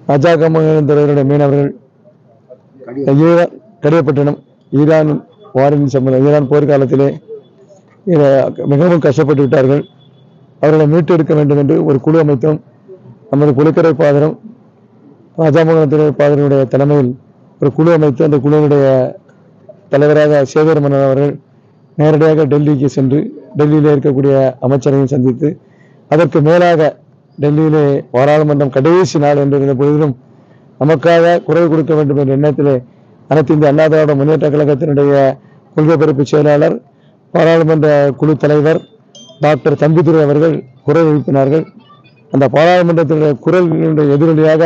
பாஜக தலைவருடைய மீனவர்கள் கடியப்பட்டினம் ஈரான் வாரின் சம்பந்தம் ஈரான் போர்க்காலத்திலே மிகவும் கஷ்டப்பட்டு விட்டார்கள். அவர்களை மீட்டெடுக்க வேண்டும் என்று ஒரு குழு அமைத்தும் நமது புலிக்கரை பாதரும் ராஜாமோகன பாதருடைய தலைமையில் ஒரு குழு அமைத்து அந்த குழுவினுடைய தலைவராக சேகர் மன்னன் அவர்கள் நேரடியாக டெல்லிக்கு சென்று டெல்லியிலே இருக்கக்கூடிய அமைச்சரையும் சந்தித்து அதற்கு மேலாக டெல்லியிலே பாராளுமன்றம் கடைசி நாள் என்றிருந்த பொழுதிலும் நமக்காக குரல் கொடுக்க வேண்டும் என்ற எண்ணத்திலே அனைத்து இந்திய அண்ணா திராவிட முன்னேற்ற கழகத்தினுடைய கொள்கை பரப்பு செயலாளர் பாராளுமன்ற குழு தலைவர் டாக்டர் தம்பிதுரை அவர்கள் குரல் எழுப்பினார்கள். அந்த பாராளுமன்றத்தினுடைய குரலினுடைய எதிரொலியாக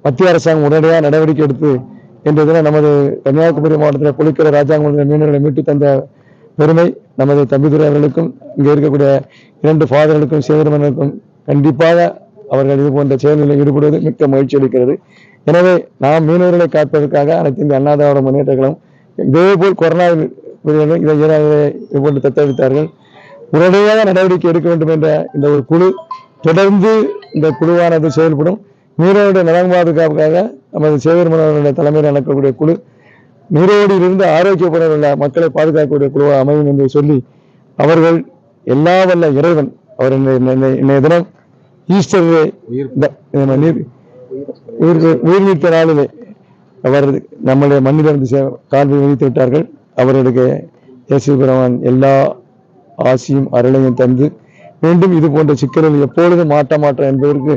மத்திய அரசாங்கம் உடனடியாக நடவடிக்கை எடுத்து இன்றைய தினம் நமது கன்னியாகுமரி மாவட்டத்தில் புலிக்கரை ராஜாங்க மீனவர்களை மீட்டு தந்த பெருமை நமது தம்பிதுரை அவர்களுக்கும் இங்கே இருக்கக்கூடிய 2 ஃபாதர்களுக்கும் சேகரமனுக்கும் கண்டிப்பாக அவர்கள் இது போன்ற செயல்களில் ஈடுபடுவது மிக்க மகிழ்ச்சி அளிக்கிறது. எனவே நாம் மீனவர்களை காப்பதற்காக அனைத்து இந்திய அண்ணா திராவிட முன்னேற்ற கழகம் இதேபோல் கொரோனாவில் இது போன்று தத்தெடுத்தார்கள். உடனடியாக நடவடிக்கை எடுக்க வேண்டும் என்ற இந்த ஒரு குழு தொடர்ந்து இந்த குழுவானது செயல்படும். மீனவருடைய நலன் பாதுகாப்புக்காக நமது சேகர்மனுடைய தலைமையில் நடக்கக்கூடிய குழு நீரோடியிலிருந்து ஆரோக்கியப்பட மக்களை பாதுகாக்கக்கூடிய குழுவாக அமையும் என்று சொல்லி அவர்கள் எல்லா வல்ல இறைவன் அவர் இன்றைய தினம் ஈஸ்டர் உயிர் நீத்த நாளிலே அவர் நம்முடைய மண்ணிலிருந்து கால்வை வைத்து விட்டார்கள். அவர்களுக்கு இயேசு பெருமான் எல்லா ஆசியும் அருளையும் தந்து மீண்டும் இது போன்ற சிக்கல்கள் எப்பொழுதும் மாற்றம் என்பதற்கு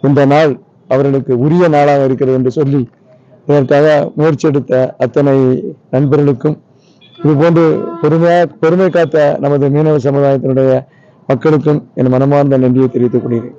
இந்த நாள் அவர்களுக்கு உரிய நாளாக இருக்கிறது என்று சொல்லி இதற்காக முயற்சி எடுத்த அத்தனை நண்பர்களுக்கும் இதுபோன்று பொறுமை காத்த நமது மீனவ சமுதாயத்தினுடைய மக்களுக்கும் என் மனமார்ந்த நன்றியை தெரிவித்துக் கொள்கிறேன்.